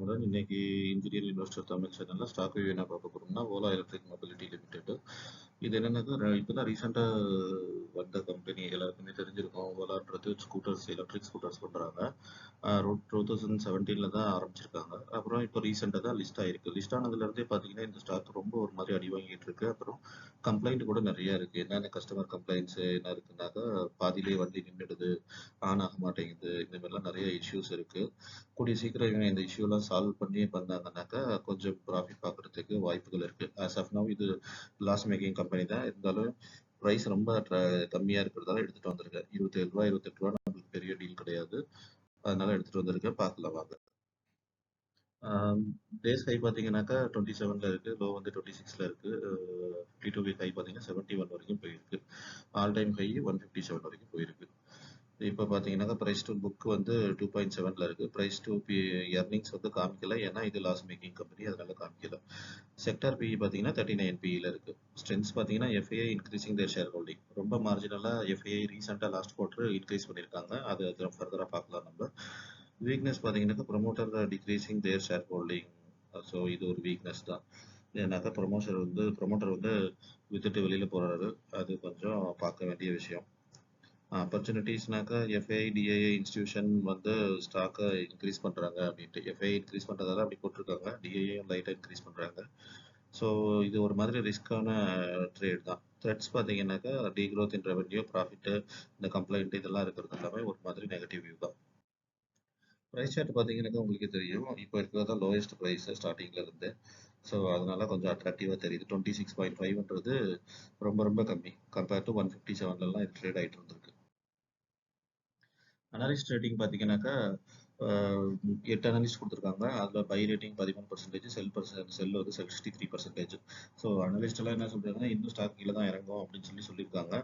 வணக்கமுடன். இன்னைக்கு engineer investor Tamil சேனல்ல stock review என்ன பார்க்க போறோம்னா, ஓலா எலக்ட்ரிக் மொபிலிட்டி லிமிடெட். இது என்னன்னாக்கா, இப்பதான் ரீசெண்டா வந்த கம்பெனி எல்லாருக்குமே தெரிஞ்சிருக்கும். ஓலான்றது ஸ்கூட்டர்ஸ், எலக்ட்ரிக் ஸ்கூட்டர்ஸ் பண்றாங்க. 2017ல தான் ஆரம்பிச்சிருக்காங்க. அப்புறம் இப்போ ரீசெண்டா தான் லிஸ்ட் ஆயிருக்கு. லிஸ்ட் ஆனதுல இருந்தே பாத்தீங்கன்னா, இந்த ஸ்டாக் ரொம்ப ஒரு மாதிரி அடி வாங்கிட்டு இருக்கு. அப்புறம் கம்ப்ளைண்ட் கூட நிறைய இருக்கு. என்னென்ன கஸ்டமர் கம்ப்ளைண்ட்ஸ் என்ன இருக்குன்னாக்கா, பாதியிலே வண்டி நின்றுடுது, ஆன் ஆக மாட்டேங்குது, இந்த மாதிரிலாம் நிறைய இஷ்யூஸ் இருக்கு. கூடிய சீக்கிரம் இவங்க இந்த இஷ்யூலாம் சால்வ் பண்ணி பண்ணாங்கன்னாக்கா கொஞ்சம் ப்ராஃபிட் பார்க்கறதுக்கு வாய்ப்புகள் இருக்கு. ஆஸ் ஆஃப் நவ் இது லாஸ் மேக்கிங் கம்பெனி தான். இருந்தாலும் பிரைஸ் ரொம்ப கம்மியா இருக்கிறதால எடுத்துட்டு வந்திருக்கேன். ரூ. 27 ரூ. 28 நம்மளுக்கு பெரிய டீல் கிடையாது. அதனால எடுத்துட்டு வந்திருக்கேன். பார்க்கலாம் வாங்க. பேஸ் ஹை பார்த்தீங்கன்னாக்கா 27ல இருக்கு. லோ வந்து 26ல இருக்கு. 52 வீக் ஹை பார்த்தீங்கன்னா 71 வரைக்கும் போயிருக்கு. ஆல் டைம் ஹை 157 வரைக்கும் போயிருக்கு. இப்போ பார்த்தீங்கன்னாக்கா பிரைஸ் டு புக் வந்து 2.7ல இருக்கு. பிரைஸ் டு எர்னிங்ஸ் வந்து காமிக்கல. ஏன்னா இது லாஸ் மேக்கிங் கம்பெனி, அதனால காமிக்கல. செக்டார் பிஇ பார்த்தீங்கன்னா 39 பிஇல இருக்கு. ஸ்ட்ரென்த்ஸ் பார்த்தீங்கன்னா எஃப்ஐஐ இன்க்ரீசிங் தேர் ஷேர் ஹோல்டிங். ரொம்ப மார்ஜினலா எஃப்ஐஐ ரீசெண்டாக லாஸ்ட் குவார்டர் இன்க்ரீஸ் பண்ணியிருக்காங்க. அது ஃபர்தராக பார்க்கலாம் நம்ம. வீக்னஸ் பார்த்தீங்கன்னாக்கா ப்ரொமோட்டர் டிக்ரீசிங் தேர் ஷேர் ஹோல்டிங். ஸோ இது ஒரு வீக்னஸ் தான். ஏன்னாக்கா ப்ரொமோட்டர் வந்து வித்துட்டு வெளியில போறாரு. அது கொஞ்சம் பார்க்க வேண்டிய விஷயம். ஆப்பர்ச்சுனிட்டிஸ்னாக்கா எஃப்ஐ, டிஐஐ இன்ஸ்டிடியூஷன் வந்து ஸ்டாக்கை இன்க்ரீஸ் பண்றாங்க அப்படின்ட்டு. எஃப்ஐ இன்க்ரீஸ் பண்றதால அப்படி போட்டிருக்காங்க. டிஐஐ லைட்டா இன்க்ரீஸ் பண்றாங்க. ஸோ இது ஒரு மாதிரி ரிஸ்கான ட்ரேட் தான். த்ரெட்ஸ் பார்த்தீங்கன்னாக்கா டீக்ரோத் இன் ரெவன்யூ, ப்ராஃபிட், இந்த கம்ப்ளைண்ட் இதெல்லாம் இருக்கிறது எல்லாமே ஒரு மாதிரி நெகட்டிவ் வியூ தான். ப்ரைஸ் சார்ட் பார்த்தீங்கன்னாக்கா உங்களுக்கே தெரியும். இப்போ இருக்கிறது லோயஸ்ட் ப்ரைஸ் ஸ்டார்டிங்ல இருந்து. ஸோ அதனால கொஞ்சம் அட்ராக்டிவாக தெரியுது. 26.5ன்றது ரொம்ப ரொம்ப கம்மி. கம்பேர்ட் டு 157லலாம் இது ட்ரேட் ஆகிட்டு இருந்திருக்கு. அனலிஸ்ட் ரேட்டிங் பார்த்தீங்கன்னாக்கா 8 அனலிஸ்ட் கொடுத்துருக்காங்க. அதில் பை ரேட்டிங் 13%, செல் வந்து 63%. ஸோ அனலிஸ்ட் எல்லாம் என்ன சொல்றாங்கன்னா, இன்னும் ஸ்டாக் கீழே தான் இறங்கும் அப்படின்னு சொல்லியிருக்காங்க.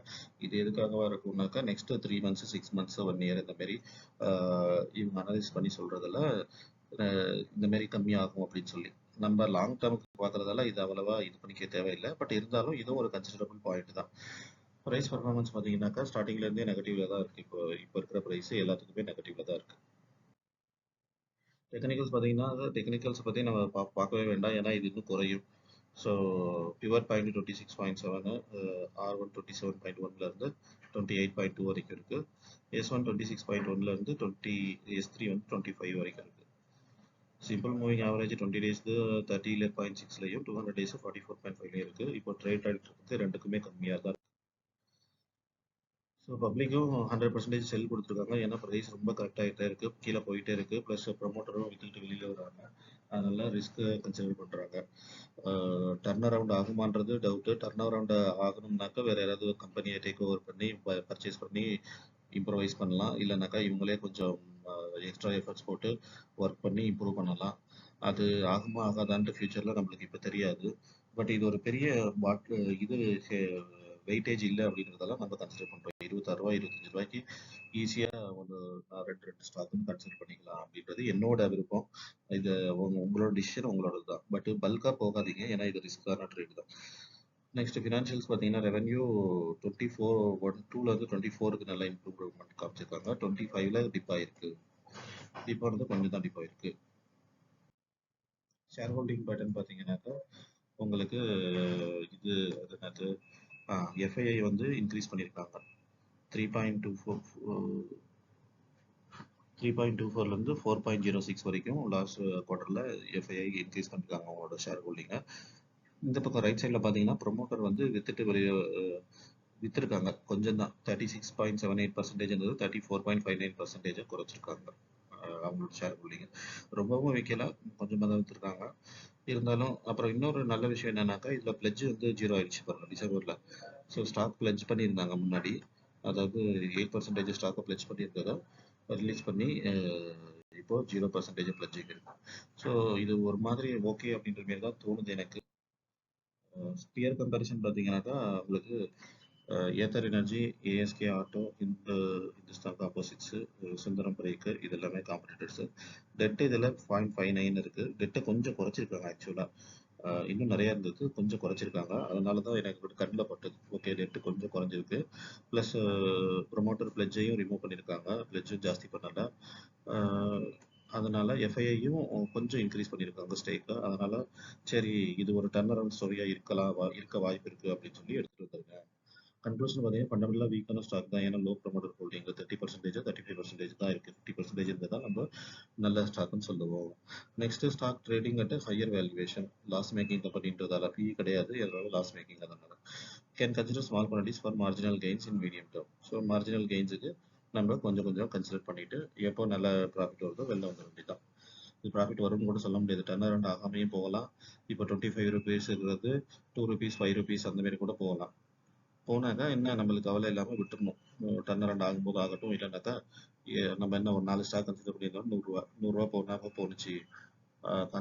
இது எதுக்காகவா இருக்கும்னாக்கா, நெக்ஸ்ட் 3 மந்த்ஸ், 6 மந்த்ஸ், 1 இயர் இந்த மாதிரி இவங்க அனலைஸ் பண்ணி சொல்றதுல இந்த மாதிரி கம்மியாகும் அப்படின்னு சொல்லி. நம்ம லாங் டேர்முக்கு பார்க்கறதால இது அவ்வளவா இது பண்ணிக்க தேவையில்லை. பட் இருந்தாலும் இதுவும் ஒரு கன்சிடரபிள் பாயிண்ட் தான். ப்ரைஸ் பர்ஃபார்மன்ஸ் பார்த்தீங்கன்னாக்கா ஸ்டார்டிங்ல இருந்தே நெகட்டிவ்ல தான் இருக்கு. இப்போ இருக்கிற ப்ரைஸ் எல்லாத்துக்குமே நெகட்டிவ்ல தான் இருக்கு. டெக்னிக்கல்ஸ் பத்தி நம்ம பார்க்கவே வேண்டாம். ஏன்னா இது இன்னும் குறையும். ஸோ பிவர் பாயிண்ட் 26.7, R1 27.1ல இருந்து 28.2 வரைக்கும் இருக்கு. S1 26.1ல இருந்து S3 வந்து 25 வரைக்கும் இருக்கு. சிம்பிள் மூவிங் ஆவரேஜ் 20 டேஸ்க்கு 30.6லையும் 200 டேஸ் 44.5லையும் இருக்கு. இப்போ ட்ரேட் ஆகிட்டு இருக்கு ரெண்டுக்குமே கம்மியாக தான். ஸோ பப்ளிக்கும் 100% செல் கொடுத்துருக்காங்க. ஏன்னா ப்ரைஸ் ரொம்ப கரெக்ட் ஆகிட்டே இருக்கு, கீழே போயிட்டே இருக்கு. ப்ளஸ் ப்ரொமோட்டரும் வித்துட்டு வெளியில வராங்க. அதனால ரிஸ்க் கன்சிடர் பண்றாங்க. டர்ன் அரவுண்ட் ஆகுமான்றது டவுட். டர்ன் அரவுண்ட் ஆகணும்னாக்கா வேற யாராவது கம்பெனியை டேக் ஓவர் பண்ணி பர்ச்சேஸ் பண்ணி இம்ப்ரூவைஸ் பண்ணலாம். இல்லைனாக்கா இவங்களே கொஞ்சம் எக்ஸ்ட்ரா எஃபர்ட்ஸ் போட்டு ஒர்க் பண்ணி இம்ப்ரூவ் பண்ணலாம். அது ஆகுமா ஆகாதான்ட்டு ஃபியூச்சர்ல நம்மளுக்கு இப்போ தெரியாது. பட் இது ஒரு பெரிய இது வெயிட்டேஜ் இல்லை அப்படின்றதெல்லாம் நம்ம கன்சிடர் பண்றோம். ரூ. 26 ரூ. 25 ஈஸியா ஒரு ரெண்டு ஸ்டாக்கும் கன்சிடர் பண்ணிக்கலாம் அப்படின்றது என்னோட விருப்பம். இது உங்களோட டிசிஷன் உங்களோட தான். பட் பல்கா போகாதீங்க. ஏன்னா இது ரிஸ்கான ட்ரேட் தான். நெக்ஸ்ட் ஃபினான்ஷியல்ஸ் பார்த்தீங்கன்னா ரெவன்யூ 2ல இருந்து 24க்கு நல்ல இம்ப்ரூவ்மெண்ட் காமிச்சிருக்காங்க. 25ல டிப் ஆயிருக்கு. டிப் ஆனது கொஞ்சம் தான் டிப் ஆயிருக்கு. ஷேர் ஹோல்டிங் பேட்டர்ன் பார்த்தீங்கன்னாக்கா உங்களுக்கு இது என்னது எஃப்ஐஐ வந்து இன்க்ரீஸ் பண்ணியிருக்காங்க. 3.24லேருந்து 4.06 வரைக்கும் லாஸ்ட் குவார்டரில் எஃப்ஐஐ இன்க்ரீஸ் பண்ணியிருக்காங்க அவங்களோட ஷேர் ஹோல்டிங்கை. இந்த பக்கம் ரைட் சைடில் பார்த்தீங்கன்னா ப்ரொமோட்டர் வந்து வித்துருக்காங்க கொஞ்சம் தான். 36.78% இருந்தது 34.59% குறைச்சிருக்காங்க அவங்களோட ஷேர் ஹோல்டிங். ரொம்பவும் விற்கல, கொஞ்சமாக தான் வித்துருக்காங்க. இருந்தாலும் அப்புறம் இன்னொரு நல்ல விஷயம் என்னன்னாக்கா, இதில் பிளட்ஜ் வந்து 0 ஆயிடுச்சு பாருங்க டிசம்பர்ல. ஸோ ஸ்டாக் பிளட்ஜ் பண்ணியிருந்தாங்க முன்னாடி. அதாவது 8% ஸ்டாக்கை பிளட்ஜ் பண்ணியிருந்ததை ரிலீஸ் பண்ணி இப்போ 0% பிளட்ஜிங் இருக்கு. ஸோ இது ஒரு மாதிரி ஓகே அப்படின்ற மாதிரி தான் தோணுது எனக்கு. ஸ்பியர் கம்பேரிசன் பார்த்தீங்கன்னாக்கா உங்களுக்கு Ather Energy, ASK auto, Hindustan composites, Sundaram brake இது எல்லாமே காம்படிட்டர்ஸ். டெட் இதில் 0.59 இருக்கு. டெட்டை கொஞ்சம் குறைச்சிருக்காங்க ஆக்சுவலாக. இன்னும் நிறைய இருந்தது, கொஞ்சம் குறைச்சிருக்காங்க. அதனால தான் எனக்கு கண்ணில் பட்டது. ஓகே, டெட்டு கொஞ்சம் குறைஞ்சிருக்கு. ப்ளஸ் ப்ரொமோட்டர் பிளட்ஜையும் ரிமூவ் பண்ணியிருக்காங்க. பிளட்ஜும் ஜாஸ்தி பண்ணல. அதனால எஃப்ஐஐயும் கொஞ்சம் இன்க்ரீஸ் பண்ணியிருக்காங்க ஸ்டேக்கை. அதனால சரி இது ஒரு டர்ன் அரவுண்ட் ஸ்டோரியா இருக்கலாம் இருக்க வாய்ப்பு இருக்கு அப்படின்னு சொல்லி எடுத்துட்டு வந்திருக்கேன். கன்க்ளூஷன் பார்த்தீங்கன்னா ஃபண்டமெண்டலாக வீக்கான ஸ்டாக் தான். ஏன்னா லோ ப்ரொமோட்டர் ஹோல்டிங் 30% 35% தான் இருக்கு. 50% இருந்தால் தான் நம்ம நல்ல ஸ்டாக்னு சொல்லுவோம். Next stock trading at higher valuation. Loss making கம்பெனின்றதால பிஇ கிடையாது, எதாவது லாஸ் மேக்கிங் அதனால. Can consider small quantities for marginal gains in medium term. So marginal கெயின்ஸுக்கு நம்ம கொஞ்சம் கொஞ்சம் கன்சிடர் பண்ணிட்டு எப்போ நல்ல ப்ராஃபிட் வருதோ வெளில வந்துட வேண்டியதான். இது ப்ராஃபிட் வரும்னு கூட சொல்ல முடியாது, டர்ன் அரவுண்ட் ஆகாமையும் போகலாம். இப்போ 25 ருபீஸ் இருக்கிறது 2 ருபீஸ் 5 ருபீஸ் அந்த மாதிரி கூட போகலாம். போனாக்கா என்ன நம்மளுக்கு கவலை இல்லாமல் விட்டுறணும். டர்ன் அரவுண்ட் ஆகும்போது ஆகட்டும், இல்லைனாக்கா நம்ம என்ன ஒரு 4 ஸ்டாக் கன்சிடர் பண்ணியிருந்தோம், நூறுரூவா போனாக்கா போணுச்சு,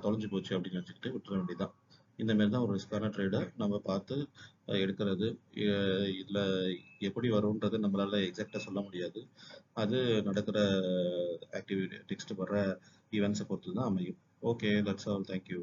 தொலைஞ்சு போச்சு அப்படின்னு வச்சுக்கிட்டு விட்டுற வேண்டியதான். இந்த மாதிரி தான் ஒரு ரிஸ்கான ட்ரேடை நம்ம பார்த்து எடுக்கிறது. இதில் எப்படி வரும்ன்றது நம்மளால எக்ஸாக்டாக சொல்ல முடியாது. அது நடக்கிற ஆக்டிவிட்டி நெக்ஸ்ட் வர ஈவெண்ட்ஸை பொறுத்து தான் அமையும். Okay, that's all. தேங்க்யூ.